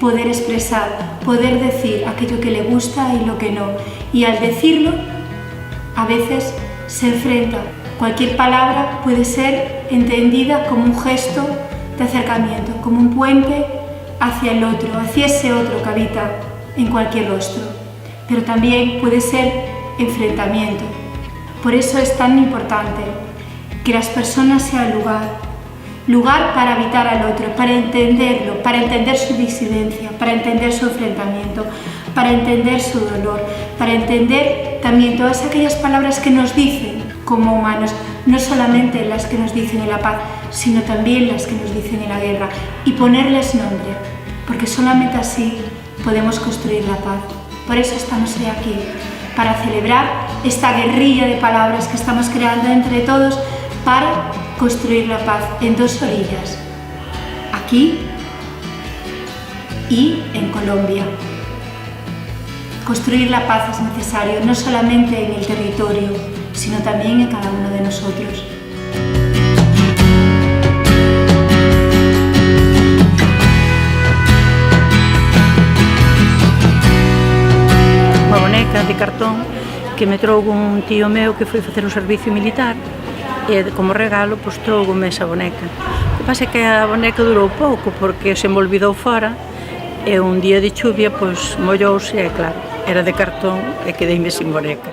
poder expresar, poder decir aquello que le gusta y lo que no. Y al decirlo, a veces se enfrenta. Cualquier palabra puede ser entendida como un gesto de acercamiento, como un puente hacia el otro, hacia ese otro que habita en cualquier rostro. Pero también puede ser enfrentamiento. Por eso es tan importante que las personas sean lugar para habitar al otro, para entenderlo, para entender su disidencia, para entender su enfrentamiento, para entender su dolor, para entender también todas aquellas palabras que nos dicen como humanos, no solamente las que nos dicen en la paz, sino también las que nos dicen en la guerra, y ponerles nombre, porque solamente así podemos construir la paz. Por eso estamos hoy aquí, para celebrar esta guerrilla de palabras que estamos creando entre todos para construir la paz en dos orillas, aquí y en Colombia. Construir la paz es necesario, no solamente en el territorio, sino también en cada uno de nosotros. Unha boneca de cartón que me trougo un tío meu que foi facer o servicio militar e como regalo pois trougome esa boneca. O que pasa é que a boneca durou pouco porque se me olvidou fora e un día de chuvia pois mollouse e claro, era de cartón e quedeime sin boneca.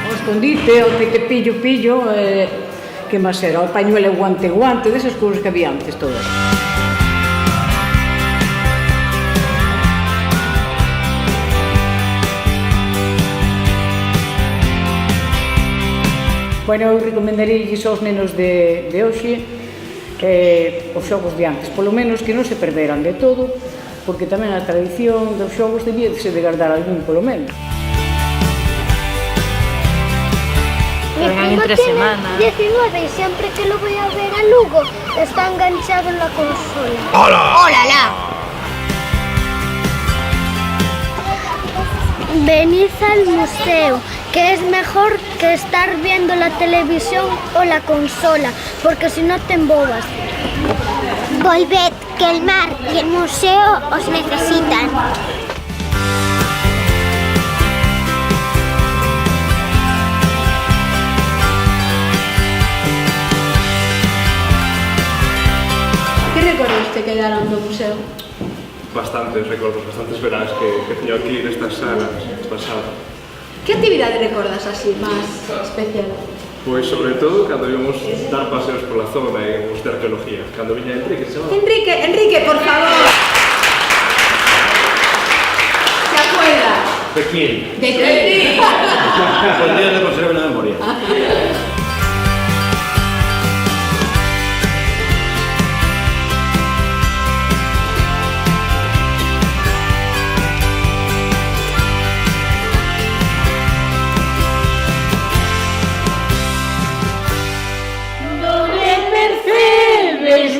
O escondite, o te pillo, que máis era, o pañuelo guante, desas cousas que había antes todas. Bueno, eu recomendaríalles aos nenos de hoxe os xogos de antes, polo menos que non se perderan de todo, porque tamén a tradición dos xogos debía de guardar algún, polo menos. Mi primo tiene 19 y siempre que lo voy a ver a Lugo está enganchado en la consola. ¡Hola! ¡Hola! Venid al museo, que es mejor que estar viendo la televisión o la consola, porque si no te embobas. Volved, que el mar y el museo os necesitan. Que recordos te quedaron do museo? Bastantes recordos, bastantes veráns que teño aquí nestas salas pasadas. Que actividade recordas así máis especial? Pois sobre todo cando íbamos dar paseos pola zona e íbamos de arqueología. Cando viña Enrique, se chama? Enrique, por favor. ¿Se acuerda? De quién? De quién? Pues día de conservar la memoria.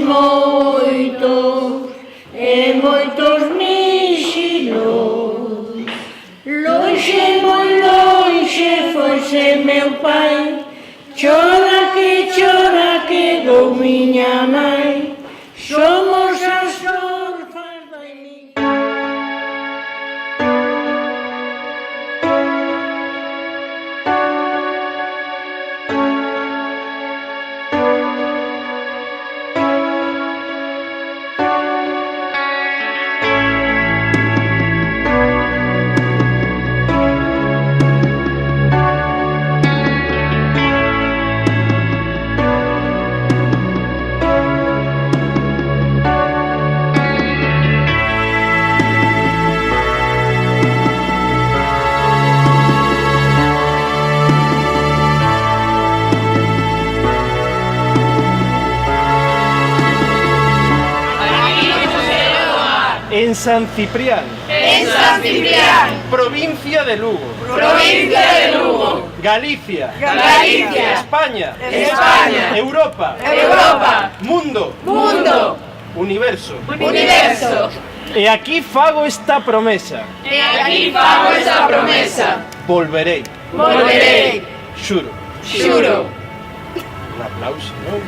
Moitos e moitos nixinos, lonxe, moi lonxe, foise meu pai, chora que dou miña nai, somos as orfas da emigración. En San Ciprián. En San Ciprián. Provincia de Lugo. Provincia de Lugo. Galicia. Galicia. España. España. Europa. Europa. Mundo. Mundo. Universo. Universo. E aquí fago esta promesa. E aquí fago esta promesa. Volverei. Volverei. Xuro. Xuro. Un aplauso, non?